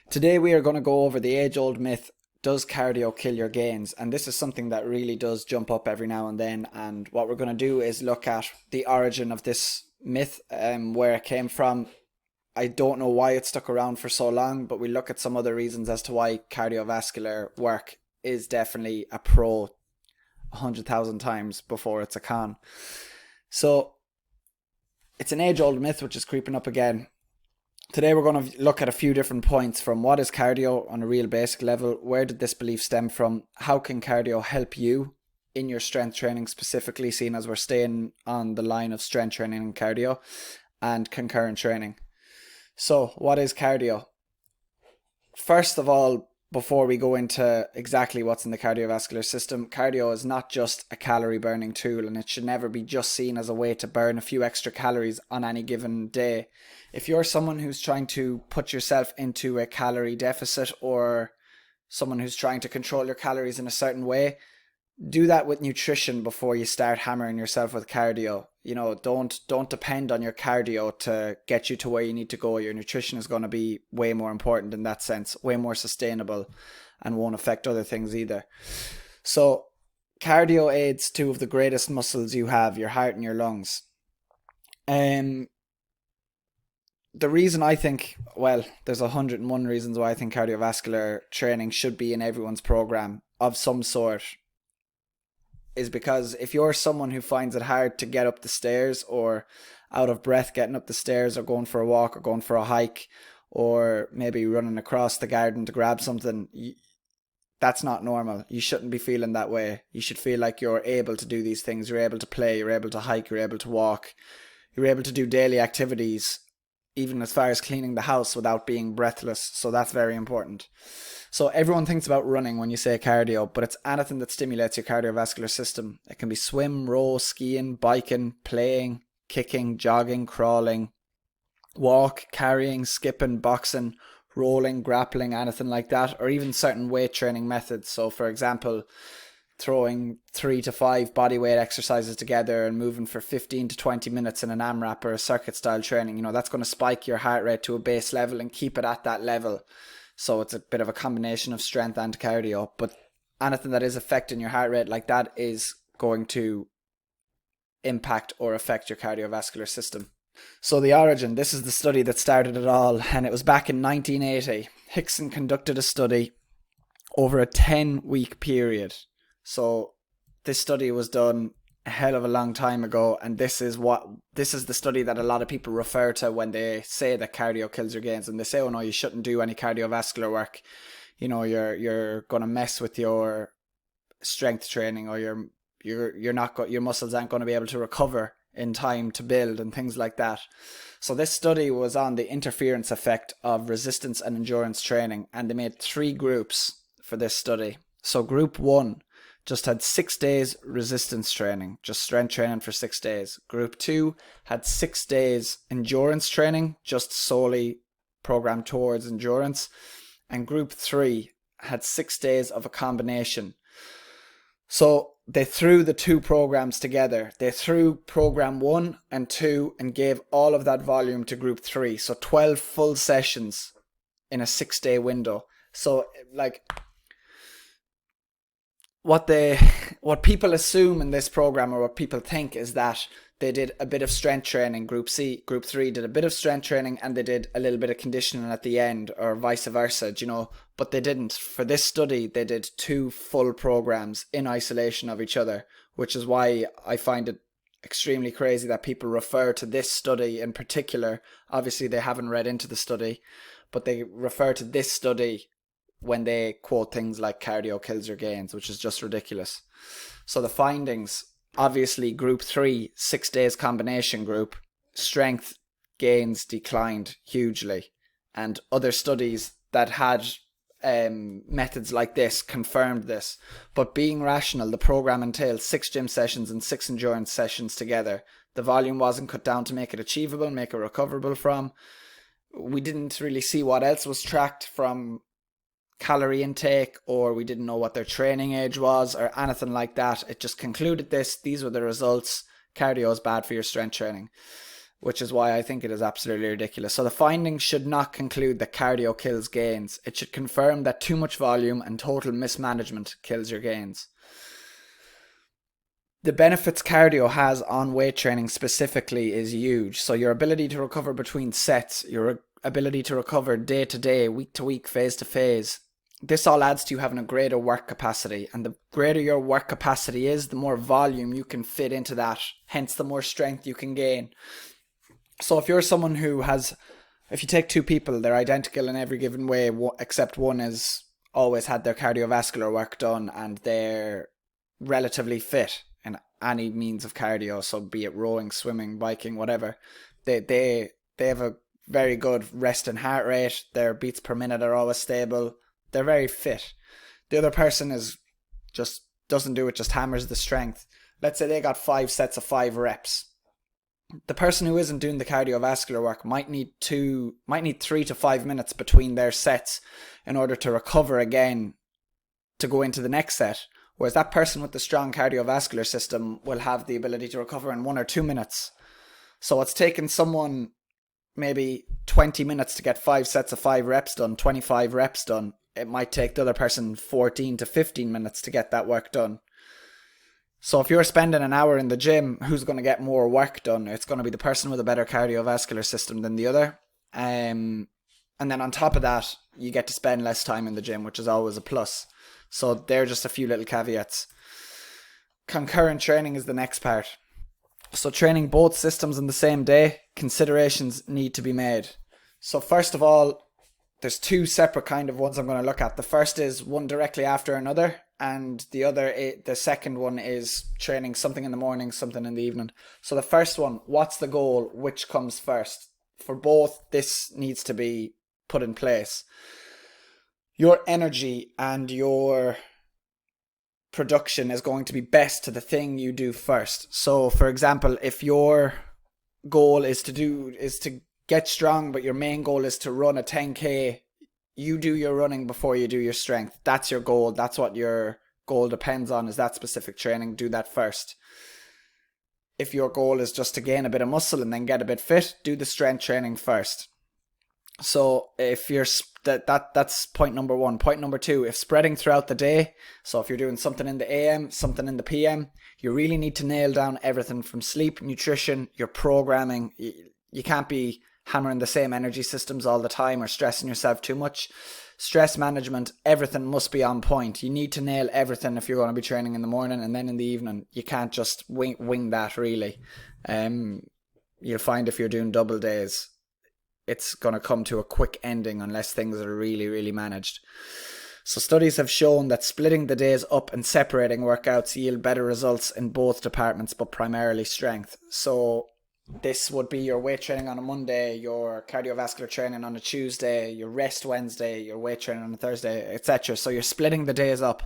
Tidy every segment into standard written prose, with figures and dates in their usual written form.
Today we are going to go over the age-old myth, does cardio kill your gains? And this is something that really does jump up every now and then. And what we're going to do is look at the origin of this myth, where it came from. I don't know why it stuck around for so long, but we look at some other reasons as to why cardiovascular work is definitely a pro 100,000 times before it's a con. So it's an age-old myth which is creeping up again. Today we're going to look at a few different points, from what is cardio on a real basic level, where did this belief stem from, how can cardio help you in your strength training specifically, seeing as we're staying on the line of strength training and cardio, and concurrent training. So what is cardio? First of all, before we go into exactly what's in the cardiovascular system, cardio is not just a calorie burning tool, and it should never be just seen as a way to burn a few extra calories on any given day. If you're someone who's trying to put yourself into a calorie deficit, or someone who's trying to control your calories in a certain way, do that with nutrition before you start hammering yourself with cardio. Don't depend on your cardio to get you to where you need to go. Your nutrition is going to be way more important in that sense, way more sustainable, and won't affect other things either. So cardio aids two of the greatest muscles you have, your heart and your lungs. The reason I think, well, there's 101 reasons why I think cardiovascular training should be in everyone's program of some sort, is because if you're someone who finds it hard to get up the stairs, or out of breath getting up the stairs, or going for a walk, or going for a hike, or maybe running across the garden to grab something, that's not normal. You shouldn't be feeling that way. You should feel like you're able to do these things. You're able to play, you're able to hike, you're able to walk, you're able to do daily activities, even as far as cleaning the house, without being breathless. So that's very important. So everyone thinks about running when you say cardio, but it's anything that stimulates your cardiovascular system. It can be swim, row, skiing, biking, playing, kicking, jogging, crawling, walk, carrying, skipping, boxing, rolling, grappling, anything like that, or even certain weight training methods. So for example, throwing 3 to 5 bodyweight exercises together and moving for 15 to 20 minutes in an AMRAP or a circuit style training, that's going to spike your heart rate to a base level and keep it at that level. So it's a bit of a combination of strength and cardio, but anything that is affecting your heart rate like that is going to impact or affect your cardiovascular system. So the origin, this is the study that started it all, and it was back in 1980. Hickson conducted a study over a 10-week period. So this study was done a hell of a long time ago, and this is the study that a lot of people refer to when they say that cardio kills your gains, and they say, oh no, you shouldn't do any cardiovascular work. You're going to mess with your strength training, or your muscles aren't going to be able to recover in time to build, and things like that. So this study was on the interference effect of resistance and endurance training, and they made 3 groups for this study. So group 1 just had 6 days resistance training, just strength training for 6 days. Group 2 had 6 days endurance training, just solely programmed towards endurance. And group 3 had 6 days of a combination. So they threw the 2 programs together. They threw program 1 and 2 and gave all of that volume to group 3. So 12 full sessions in a 6-day window. So what people assume in this program, or what people think, is that they did a bit of strength training. Group 3 did a bit of strength training and they did a little bit of conditioning at the end, or vice versa, but they didn't. For this study, they did 2 full programs in isolation of each other, which is why I find it extremely crazy that people refer to this study in particular. Obviously they haven't read into the study, but they refer to this study when they quote things like cardio kills your gains, which is just ridiculous. So the findings, obviously group 3, 6 days combination group, strength gains declined hugely, and other studies that had methods like this confirmed this. But being rational, the program entailed 6 gym sessions and 6 endurance sessions together. The volume wasn't cut down to make it achievable, make it recoverable from. We didn't really see what else was tracked from calorie intake, or we didn't know what their training age was, or anything like that. It just concluded these were the results. Cardio is bad for your strength training. which is why I think it is absolutely ridiculous. So the findings should not conclude that cardio kills gains. It should confirm that too much volume and total mismanagement kills your gains. The benefits cardio has on weight training specifically is huge. So your ability to recover between sets, your ability to recover day to day, week to week, phase to phase, this all adds to you having a greater work capacity. And the greater your work capacity is, the more volume you can fit into that. Hence, the more strength you can gain. So if you're someone who has, if you take two people, they're identical in every given way, except one has always had their cardiovascular work done and they're relatively fit in any means of cardio, so be it rowing, swimming, biking, whatever, they have a very good rest and heart rate, their beats per minute are always stable, they're very fit. The other person is just doesn't do it, just hammers the strength. Let's say they got 5 sets of 5 reps. The person who isn't doing the cardiovascular work might need 3 to 5 minutes between their sets in order to recover again to go into the next set. Whereas that person with the strong cardiovascular system will have the ability to recover in 1 or 2 minutes. So it's taken someone maybe 20 minutes to get 5 sets of 5 reps done, 25 reps done. It might take the other person 14 to 15 minutes to get that work done. So if you're spending an hour in the gym, who's going to get more work done? It's going to be the person with a better cardiovascular system than the other. And then on top of that, you get to spend less time in the gym, which is always a plus. So they're just a few little caveats. Concurrent training is the next part. So training both systems on the same day, considerations need to be made. So first of all, there's 2 separate kind of ones I'm going to look at. The first is one directly after another, and the second one is training something in the morning, something in the evening. So the first one, what's the goal? Which comes first? For both, this needs to be put in place. Your energy and your production is going to be best to the thing you do first. So for example, if your goal is to get strong, but your main goal is to run a 10k, you do your running before you do your strength. That's your goal. That's what your goal depends on, is that specific training. Do that first. If your goal is just to gain a bit of muscle and then get a bit fit, do the strength training first. So if you're that's point number 1. Point number 2, if spreading throughout the day, so if you're doing something in the AM, something in the PM, you really need to nail down everything from sleep, nutrition, your programming. You can't be hammering the same energy systems all the time or stressing yourself too much. Stress management, everything must be on point. You need to nail everything if you're going to be training in the morning, and then in the evening you can't just wing that really. You'll find if you're doing double days, it's going to come to a quick ending unless things are really, really managed. So studies have shown that splitting the days up and separating workouts yield better results in both departments, but primarily strength. So this would be your weight training on a Monday, your cardiovascular training on a Tuesday, your rest Wednesday, your weight training on a Thursday, etc. So you're splitting the days up,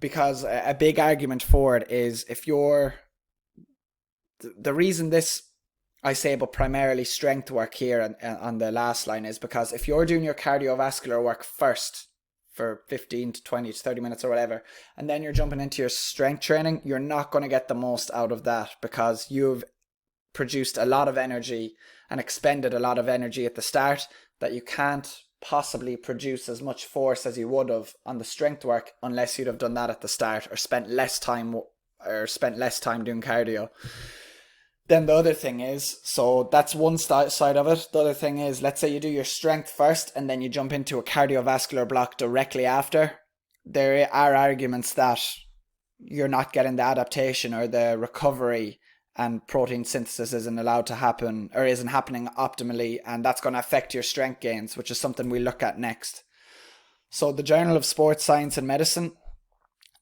because a big argument for it is if you're... The reason this, I say, but primarily strength work here on the last line, is because if you're doing your cardiovascular work first for 15 to 20 to 30 minutes or whatever, and then you're jumping into your strength training, you're not going to get the most out of that, because you've produced a lot of energy and expended a lot of energy at the start that you can't possibly produce as much force as you would have on the strength work unless you'd have done that at the start or spent less time doing cardio. Then the other thing is, so that's one side of it. The other thing is, let's say you do your strength first and then you jump into a cardiovascular block directly after. There are arguments that you're not getting the adaptation or the recovery, and protein synthesis isn't allowed to happen or isn't happening optimally, and that's going to affect your strength gains, which is something we look at next. So the Journal of Sports Science and Medicine,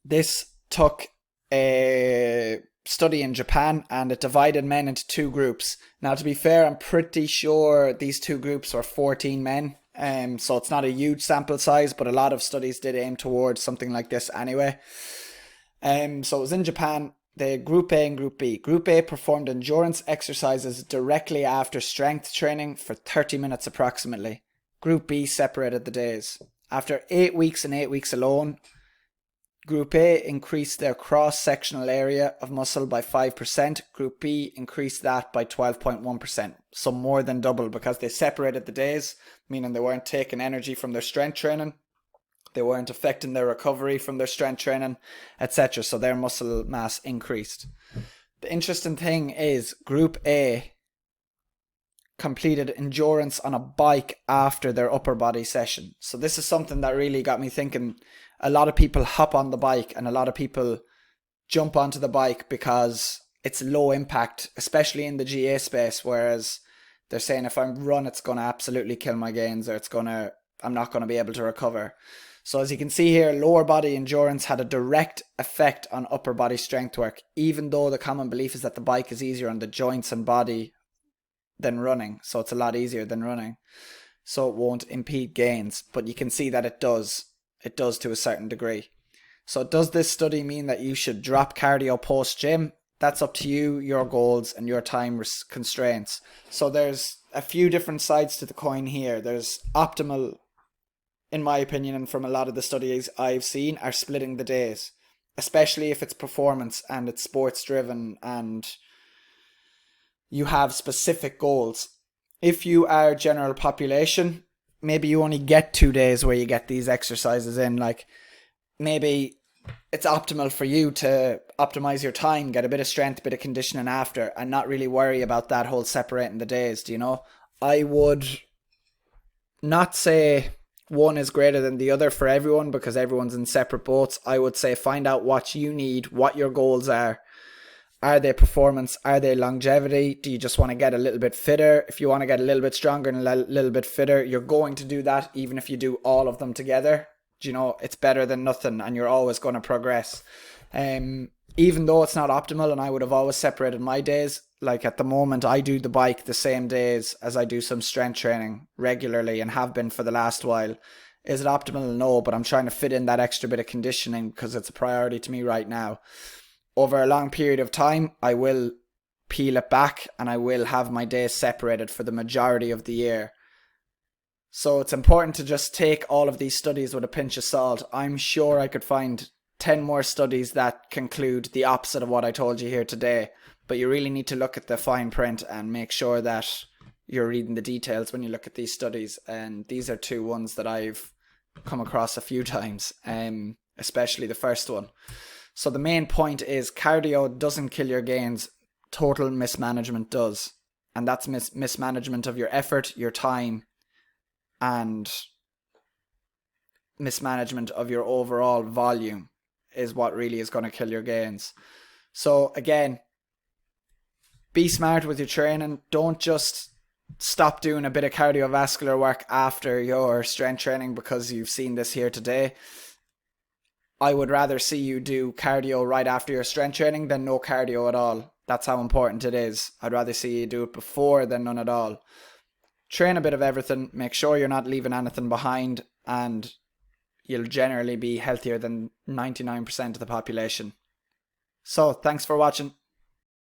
this took a study in Japan and it divided men into 2 groups. Now, to be fair, I'm pretty sure these 2 groups were 14 men, so it's not a huge sample size, but a lot of studies did aim towards something like this anyway. So it was in Japan. The Group A and Group B. Group A performed endurance exercises directly after strength training for 30 minutes approximately. Group B separated the days. After 8 weeks and 8 weeks alone, Group A increased their cross-sectional area of muscle by 5%. Group B increased that by 12.1%. So more than double, because they separated the days, meaning they weren't taking energy from their strength training. They weren't affecting their recovery from their strength training, etc. So their muscle mass increased. The interesting thing is Group A completed endurance on a bike after their upper body session. So this is something that really got me thinking. A lot of people hop on the bike and a lot of people jump onto the bike because it's low impact, especially in the GA space, whereas they're saying if I run, it's going to absolutely kill my gains, or I'm not going to be able to recover. So as you can see here, lower body endurance had a direct effect on upper body strength work, even though the common belief is that the bike is easier on the joints and body than running. So it's a lot easier than running. So it won't impede gains, but you can see that it does. It does to a certain degree. So does this study mean that you should drop cardio post-gym? That's up to you, your goals, and your time constraints. So there's a few different sides to the coin here. There's optimal, in my opinion, and from a lot of the studies I've seen, are splitting the days, especially if it's performance and it's sports driven and you have specific goals. If you are general population, maybe you only get 2 days where you get these exercises in. Like maybe it's optimal for you to optimize your time, get a bit of strength, a bit of conditioning after, and not really worry about that whole separating the days. Do you know? I would not say one is greater than the other for everyone, because everyone's in separate boats. I would say find out what you need, what your goals are. Are they performance? Are they longevity? Do you just want to get a little bit fitter? If you want to get a little bit stronger and a little bit fitter, you're going to do that even if you do all of them together. Do you know, it's better than nothing, and you're always going to progress. Even though it's not optimal, and I would have always separated my days. Like at the moment, I do the bike the same days as I do some strength training regularly and have been for the last while. Is it optimal? No, but I'm trying to fit in that extra bit of conditioning because it's a priority to me right now. Over a long period of time, I will peel it back and I will have my days separated for the majority of the year. So it's important to just take all of these studies with a pinch of salt. I'm sure I could find 10 more studies that conclude the opposite of what I told you here today. But you really need to look at the fine print and make sure that you're reading the details when you look at these studies. And these are 2 ones that I've come across a few times, especially the first one. So the main point is cardio doesn't kill your gains. Total mismanagement does. And that's mismanagement of your effort, your time, and mismanagement of your overall volume is what really is going to kill your gains. So again, be smart with your training. Don't just stop doing a bit of cardiovascular work after your strength training because you've seen this here today. I would rather see you do cardio right after your strength training than no cardio at all. That's how important it is. I'd rather see you do it before than none at all. Train a bit of everything. Make sure you're not leaving anything behind, and you'll generally be healthier than 99% of the population. So, thanks for watching.